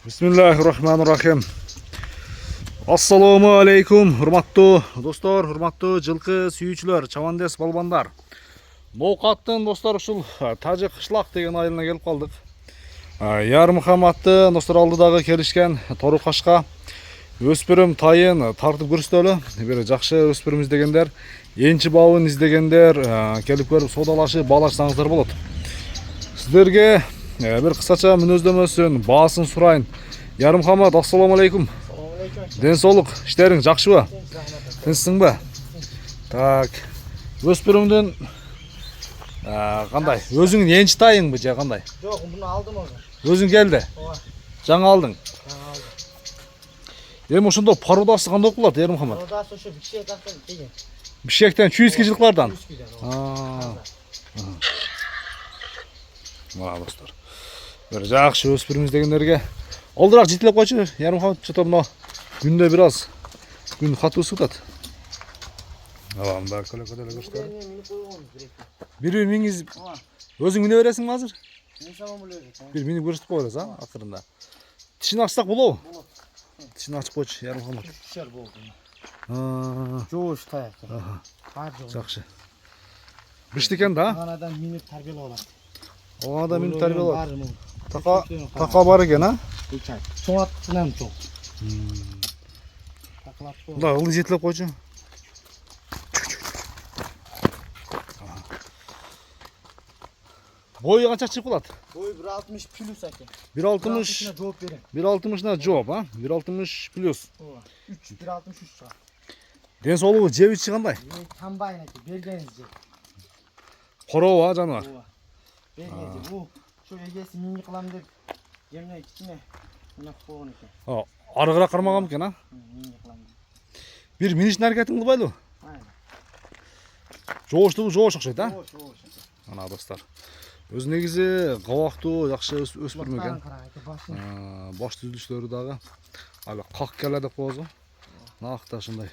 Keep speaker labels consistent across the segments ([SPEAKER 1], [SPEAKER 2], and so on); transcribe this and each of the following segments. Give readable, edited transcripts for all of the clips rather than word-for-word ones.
[SPEAKER 1] Bismillahirrahmanirrahim. Assalamu alaikum, hurmatlı dostlar, hurmatlı жылқы сүйүүчүлөр, чабандес балбандар. Ноокаттын достор ушул Тажы кышлак деген айылына келип калдык. Ярым хаматты достор алдыдагы келишкен тору кашка өспүрүм тайын тартып көрсөтөлү. Бир жакшы өспүрүм издегендер, энчи бабын издегендер келип көрүп содалашып баалашсаңыздар болот. Сиздерге bir kısaça мүнөздөмөсүн, баасын сурайын. Ярым хамат, ассаламу алейкум. Ден соолук, иштериң жакшыбы? Тынчсыңбы? Так. Өспүрүмдүн кандай? Өзүңүн энчи тайыңбы же кандай?
[SPEAKER 2] Жок, муну алдым озо.
[SPEAKER 1] Өзүң келди?
[SPEAKER 2] Ооба.
[SPEAKER 1] Жаңы алдың?
[SPEAKER 2] Жаңы алдым.
[SPEAKER 1] Эми ошондо пародасы кандай болуп калат, Ярым хамат?
[SPEAKER 2] Пародасы ошо Бишкек актан келген.
[SPEAKER 1] Бишкектен чүйүскү жылкылардан. Мына достор. Bir жакшы өспүрүм издегендерге олдураак жетелеп койчу. Ярым хамат чото мына күндө бир аз күн катуу ысытат. Мында көлөкөдөлө көрсөтөлү. Бир миниңиз өзүң мине бересиңби азыр?
[SPEAKER 2] Мен самам эле.
[SPEAKER 1] Бир минип көрсөтүп коебуз, акырында. Тишин ачсак болобу?
[SPEAKER 2] Болот.
[SPEAKER 1] Тишин ачып койчу, Ярым хамат.
[SPEAKER 2] Түшөр болду. Жоош таяк. Бар жок.
[SPEAKER 1] Жакшы. Бишти экен да?
[SPEAKER 2] Анадан минип тарбиялап алат.
[SPEAKER 1] Оңада минип тарбиялап. Така бар экен, а?
[SPEAKER 2] Чоңаттынан чоң. Такылап кой.
[SPEAKER 1] Мында ылдый жетелеп койчу. Бою канча чыгып калат?
[SPEAKER 2] Бой 1.60 плюс экен.
[SPEAKER 1] 1.60.
[SPEAKER 2] Жооп берем.
[SPEAKER 1] 1.60на жооп, а? 1.60 плюс.
[SPEAKER 2] Ооба. 1.63 чыгат.
[SPEAKER 1] Ден соолугу жебичи кандай?
[SPEAKER 2] Тамбайын экен, бергениз же.
[SPEAKER 1] Коробу, жаныбар.
[SPEAKER 2] Ооба. Бергениз. Бу şu egesi mingi kılam dep жемне кичине мына койгон экен.
[SPEAKER 1] Арыгыраак кармаган экен, а?
[SPEAKER 2] Минги кылам деп.
[SPEAKER 1] Бир миништин аракетин кылбайлыбы?
[SPEAKER 2] Айна.
[SPEAKER 1] Жооштугу жоош окшойт, а?
[SPEAKER 2] Жоош.
[SPEAKER 1] Мына достор. Өзү негизи кабактуу, жакшы өспүрүм экен. Баш түзүлүштөрү дагы али как келе деп коебуз го. Накта ушундай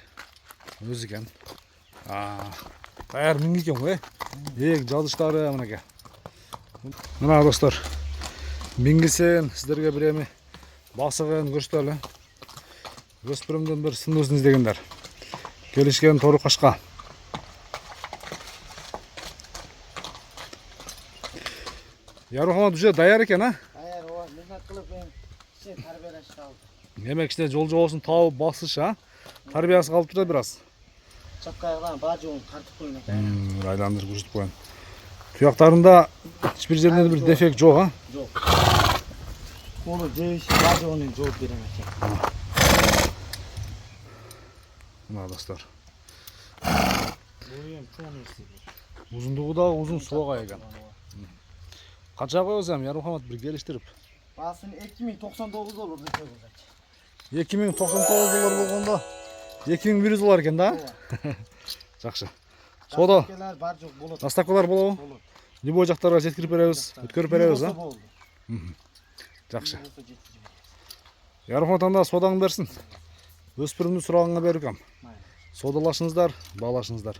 [SPEAKER 1] өзү экен. Даяр минги экен го, жазыштары мынакей. Мына достор, мингисен сиздерге бир эми басыгын көрсөтөлү. Өспүрүмдүн бир сыныбызды издегендер. Келишкен тору кашка. Ярым хамат уже даяр экен, а?
[SPEAKER 2] Даяр, ооба, мехнат кылып мен кичине тарбиялаш калды.
[SPEAKER 1] Демек кичине жол жобосун табып басыш, а? Тарбиясы калып турат бир аз.
[SPEAKER 2] Чапкайдан бажыгын тартып коюн экен.
[SPEAKER 1] Айландырып көрсөтүп коюн. Туяктарында hiç bir жеринде bir defekt жок, а?
[SPEAKER 2] Жок. Onu жебиш бажыгын жооп берем экен.
[SPEAKER 1] Мына достор.
[SPEAKER 2] Бою эми чоң нерсе.
[SPEAKER 1] Узундугу да узун суага экен. Канча коебуз эми Ярым хамат бир келиштирип?
[SPEAKER 2] Баасын $2099 деп коебуз.
[SPEAKER 1] $2099 болгондо $2100 экен да? Жакшы. Сода
[SPEAKER 2] бар жок болот.
[SPEAKER 1] Настакалар болобу?
[SPEAKER 2] Болот.
[SPEAKER 1] Любой жактарга жеткирип беребиз, өткөрүп беребиз, а?
[SPEAKER 2] Болду.
[SPEAKER 1] Жакшы. Ярым хамат содаңды берсин. Өспүрүмдүн сураганга берип кам. Содалашыңыздар, баалашыңыздар.